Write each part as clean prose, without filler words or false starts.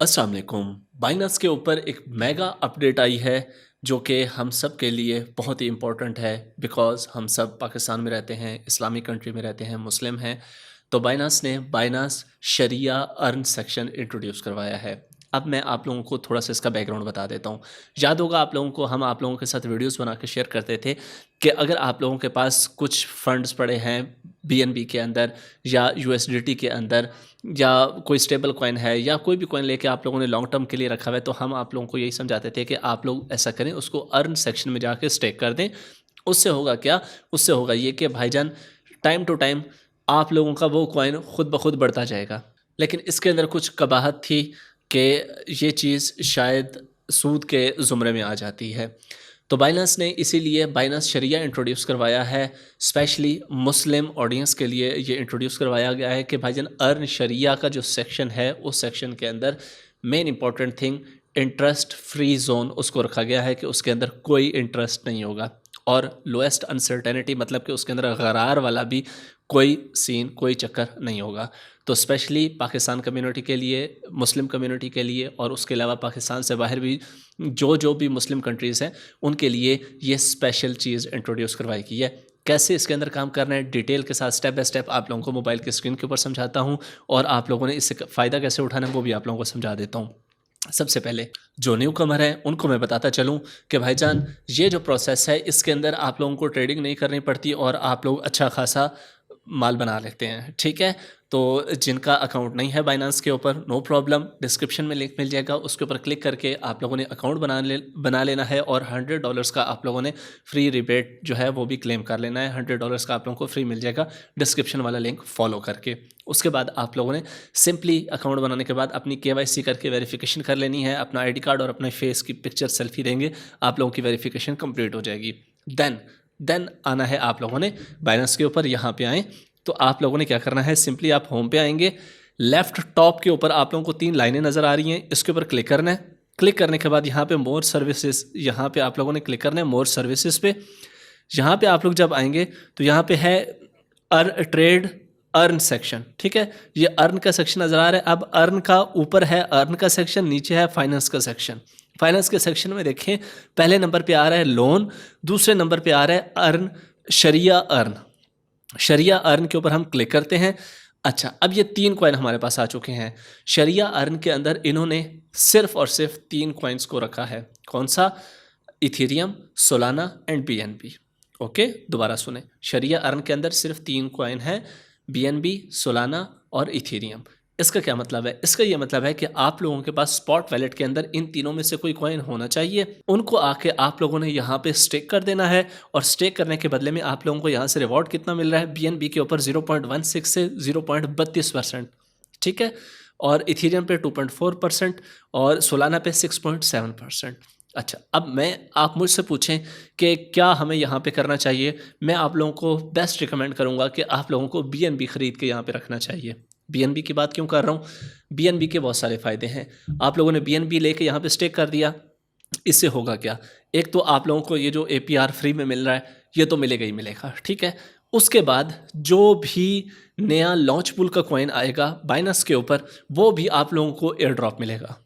अस्सलाम वालेकुम। बाइनेंस के ऊपर एक मेगा अपडेट आई है जो कि हम सब के लिए बहुत ही इम्पोर्टेंट है बिकॉज़ हम सब पाकिस्तान में रहते हैं, इस्लामिक कंट्री में रहते हैं, मुस्लिम हैं। तो बाइनेंस ने बाइनेंस शरिया अर्न सेक्शन इंट्रोड्यूस करवाया है। अब मैं आप लोगों को थोड़ा-सा इसका बैकग्राउंड बता देता हूँ। याद होगा आप लोगों को, हम आप लोगों के साथ वीडियोज़ बना के शेयर करते थे कि अगर आप लोगों के पास कुछ फंड्स पड़े हैं बीएनबी के अंदर या यूएसडीटी के अंदर या कोई स्टेबल कॉइन है या कोई भी कॉइन लेके आप लोगों ने लॉन्ग टर्म के लिए रखा हुआ है, तो हम आप लोगों को यही समझाते थे कि आप लोग ऐसा करें, उसको अर्न सेक्शन में जाके स्टेक कर दें। उससे होगा क्या? उससे होगा ये कि भाईजान टाइम टू टाइम आप लोगों का वो कॉइन खुद ब खुद बढ़ता जाएगा। लेकिन इसके अंदर कुछ कबाहत थी कि ये चीज़ शायद सूद के ज़ुमरे में आ जाती है। तो बाइनेंस ने इसीलिए बाइनेंस शरिया इंट्रोड्यूस करवाया है, स्पेशली मुस्लिम ऑडियंस के लिए ये इंट्रोड्यूस करवाया गया है कि भाईजान अर्न शरिया का जो सेक्शन है उस सेक्शन के अंदर main important thing interest free zone उसको रखा गया है कि उसके अंदर कोई इंटरेस्ट नहीं होगा और लोएस्ट अनसर्टेनिटी मतलब कि उसके अंदर गरार वाला भी कोई सीन, कोई चक्कर नहीं होगा। तो स्पेशली पाकिस्तान कम्युनिटी के लिए, मुस्लिम कम्युनिटी के लिए और उसके अलावा पाकिस्तान से बाहर भी जो भी मुस्लिम कंट्रीज़ हैं उनके लिए ये स्पेशल चीज़ इंट्रोड्यूस करवाई गई है। कैसे इसके अंदर काम करना है डिटेल के साथ स्टेप बाय स्टेप आप लोगों को मोबाइल की स्क्रीन के ऊपर समझाता हूँ और आप लोगों ने इससे फ़ायदा कैसे उठाना है वो भी आप लोगों को समझा देता हूँ। सबसे पहले जो न्यू कमर है उनको मैं बताता चलूँ कि भाईजान ये जो प्रोसेस है इसके अंदर आप लोगों को ट्रेडिंग नहीं करनी पड़ती और आप लोग अच्छा खासा माल बना लेते हैं, ठीक है। तो जिनका अकाउंट नहीं है बाइनेंस के ऊपर, नो प्रॉब्लम, डिस्क्रिप्शन में लिंक मिल जाएगा, उसके ऊपर क्लिक करके आप लोगों ने अकाउंट बना लेना है और $100 का आप लोगों ने फ्री रिबेट जो है वो भी क्लेम कर लेना है। $100 का आप लोगों को फ्री मिल जाएगा डिस्क्रिप्शन वाला लिंक फॉलो करके। उसके बाद आप लोगों ने सिंपली अकाउंट बनाने के बाद अपनी केवाईसी करके वेरिफिकेशन कर लेनी है। अपना आईडी कार्ड और अपने फेस की पिक्चर सेल्फी देंगे, आप लोगों की वेरिफिकेशन कंप्लीट हो जाएगी। देन आना है आप लोगों ने बाइनेंस के ऊपर। यहाँ पे आएँ तो आप लोगों ने क्या करना है, सिंपली आप होम पे आएंगे, लेफ्ट टॉप के ऊपर आप लोगों को 3 लाइनें नज़र आ रही हैं, इसके ऊपर क्लिक करना है। क्लिक करने के बाद यहाँ पे मोर सर्विसेज, यहाँ पे आप लोगों ने क्लिक करना है मोर सर्विसेज पे। यहाँ पे आप लोग जब आएंगे तो यहाँ पे है ट्रेड अर्न सेक्शन, ठीक है। ये अर्न का सेक्शन नज़र आ रहा है। अब अर्न का ऊपर है अर्न का सेक्शन, नीचे है फाइनेंस का सेक्शन। फाइनेंस के सेक्शन में देखें पहले नंबर पे आ रहा है लोन, दूसरे नंबर पे आ रहा है अर्न शरिया अर्न। शरिया अर्न के ऊपर हम क्लिक करते हैं। अच्छा, अब ये 3 कॉइन हमारे पास आ चुके हैं। शरिया अर्न के अंदर इन्होंने सिर्फ और सिर्फ 3 कॉइन्स को रखा है। कौन सा? Ethereum, Solana and BNB. Okay, दोबारा सुने, शरिया अर्न के अंदर सिर्फ 3 कॉइन है, बीएनबी, सोलाना और इथेरियम। इसका क्या मतलब है? इसका ये मतलब है कि आप लोगों के पास स्पॉट वैलेट के अंदर इन तीनों में से कोई कॉइन होना चाहिए। उनको आके आप लोगों ने यहाँ पे स्टेक कर देना है और स्टेक करने के बदले में आप लोगों को यहाँ से रिवॉर्ड कितना मिल रहा है? बीएनबी के ऊपर 0.16 से 0.32%, ठीक है। और इथेरियम पे 2.4% और सोलाना पे 6.7%। अच्छा, अब आप मुझसे पूछें कि क्या हमें यहाँ पे करना चाहिए, मैं आप लोगों को बेस्ट रिकमेंड करूँगा कि आप लोगों को बीएनबी ख़रीद के यहाँ पे रखना चाहिए। बीएनबी की बात क्यों कर रहा हूँ? बीएनबी के बहुत सारे फ़ायदे हैं। आप लोगों ने बीएनबी लेके यहाँ पे स्टेक कर दिया, इससे होगा क्या? एक तो आप लोगों को ये जो एपीआर फ्री में मिल रहा है ये तो मिलेगा ही मिलेगा, ठीक है। उसके बाद जो भी नया लॉन्च पूल का कॉइन आएगा बाइनेंस के ऊपर वो भी आप लोगों को एयर ड्रॉप मिलेगा।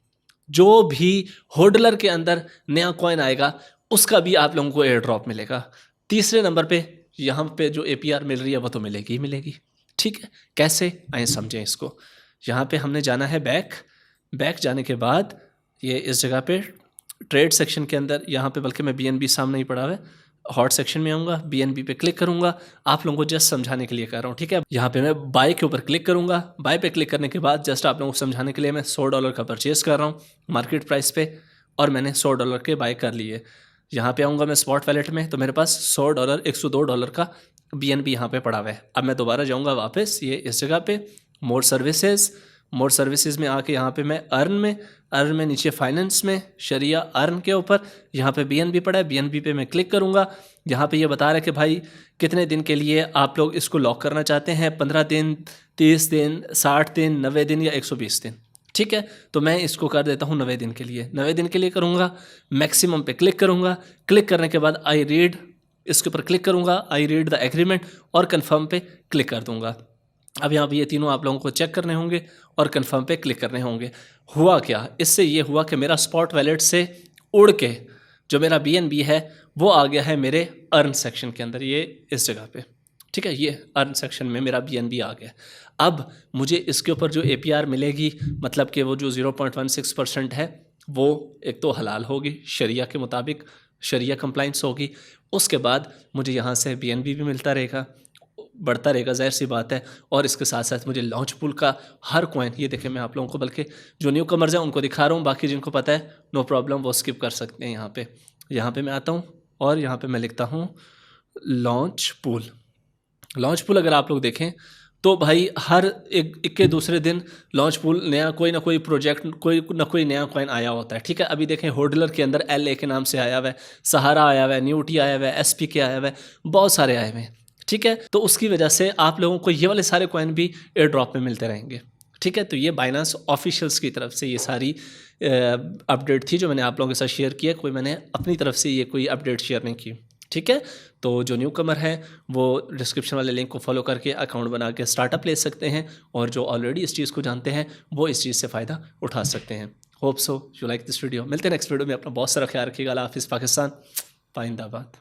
जो भी होल्डर के अंदर नया कॉइन आएगा उसका भी आप लोगों को एयर ड्रॉप मिलेगा। तीसरे नंबर पे यहाँ पे जो एपीआर मिल रही है वो तो मिलेगी ही मिलेगी, ठीक है। कैसे? आए समझें इसको। यहाँ पे हमने जाना है बैक जाने के बाद ये इस जगह पे ट्रेड सेक्शन के अंदर, यहाँ पे बल्कि मैं बीएनबी सामने ही पड़ा हुआ है, हॉट सेक्शन में आऊँगा, बीएनबी पे क्लिक करूँगा। आप लोगों को जस्ट समझाने के लिए कर रहा हूँ, ठीक है। यहाँ पे मैं बाय के ऊपर क्लिक करूँगा। बाय पे क्लिक करने के बाद जस्ट आप लोगों को समझाने के लिए मैं $100 का परचेज़ कर रहा हूँ मार्केट प्राइस पे और मैंने $100 के बाय कर लिए। यहाँ पे आऊँगा मैं स्पॉट वैलेट में तो मेरे पास $100 $102 का बीएनबी यहाँ पे पड़ा हुआ है। अब मैं दोबारा जाऊँगा वापस ये इस जगह पे मोर सर्विसेज में आके यहाँ पे मैं अर्न में नीचे फाइनेंस में शरिया अर्न के ऊपर यहाँ पे बीएनबी पड़ा है, बीएनबी पे मैं क्लिक करूँगा। यहाँ पे ये बता रहा है कि भाई कितने दिन के लिए आप लोग इसको लॉक करना चाहते हैं, 15 दिन, 30 दिन, 60 दिन, 90 दिन या 120 दिन, ठीक है। तो मैं इसको कर देता हूँ 90 दिन के लिए। 90 दिन के लिए करूँगा, मैक्सिमम पे क्लिक करूँगा। क्लिक करने के बाद आई रीड, इसके ऊपर क्लिक करूँगा, आई रीड द एग्रीमेंट और कन्फर्म पे क्लिक कर दूँगा। अब यहाँ पे ये तीनों आप लोगों को चेक करने होंगे और कन्फर्म पे क्लिक करने होंगे। हुआ क्या, इससे ये हुआ कि मेरा स्पॉट वैलेट से उड़ के जो मेरा BNB है वो आ गया है मेरे अर्न सेक्शन के अंदर, ये इस जगह पे, ठीक है। ये अर्न सेक्शन में मेरा BNB आ गया। अब मुझे इसके ऊपर जो APR मिलेगी, मतलब कि वो जो 0.16% है, वो एक तो हलाल होगी शरिया के मुताबिक, शरिया कंप्लाइंस होगी। उसके बाद मुझे यहाँ से BNB भी मिलता रहेगा, बढ़ता रहेगा, ज़ाहिर सी बात है। और इसके साथ साथ मुझे लॉन्च पूल का हर कॉइन, ये देखें मैं आप लोगों को, बल्कि जो न्यू कमर्स हैं उनको दिखा रहा हूँ, बाकी जिनको पता है नो प्रॉब्लम वो स्किप कर सकते हैं। यहाँ पे मैं आता हूँ और यहाँ पे मैं लिखता हूँ लॉन्च पूल। लॉन्च पूल अगर आप लोग देखें तो भाई हर एक के दूसरे दिन लॉन्च पूल नया कोई ना कोई प्रोजेक्ट, कोई ना कोई नया कॉइन आया होता है, ठीक है। अभी देखें होडलर के अंदर LA के नाम से आया हुआ है, सहारा आया हुआ है, न्यूटी आया हुआ है, SPK आया हुआ है, बहुत सारे आए हुए हैं, ठीक है। तो उसकी वजह से आप लोगों को ये वाले सारे कॉइन भी एयर ड्रॉप में मिलते रहेंगे, ठीक है। तो ये बाइनेंस ऑफिशियल्स की तरफ से ये सारी अपडेट थी जो मैंने आप लोगों के साथ शेयर किया। कोई मैंने अपनी तरफ से ये कोई अपडेट शेयर नहीं की, ठीक है। तो जो न्यू कमर है वो डिस्क्रिप्शन वाले लिंक को फॉलो करके अकाउंट बना के स्टार्टअप ले सकते हैं, और जो ऑलरेडी इस चीज़ को जानते हैं वो इस चीज़ से फ़ायदा उठा सकते हैं। Hope so you like this video. मिलते हैं नेक्स्ट वीडियो में। अपना बहुत सारा ख्याल रखिएगा। अल्लाह हाफिज़। पाकिस्तान जिंदाबाद।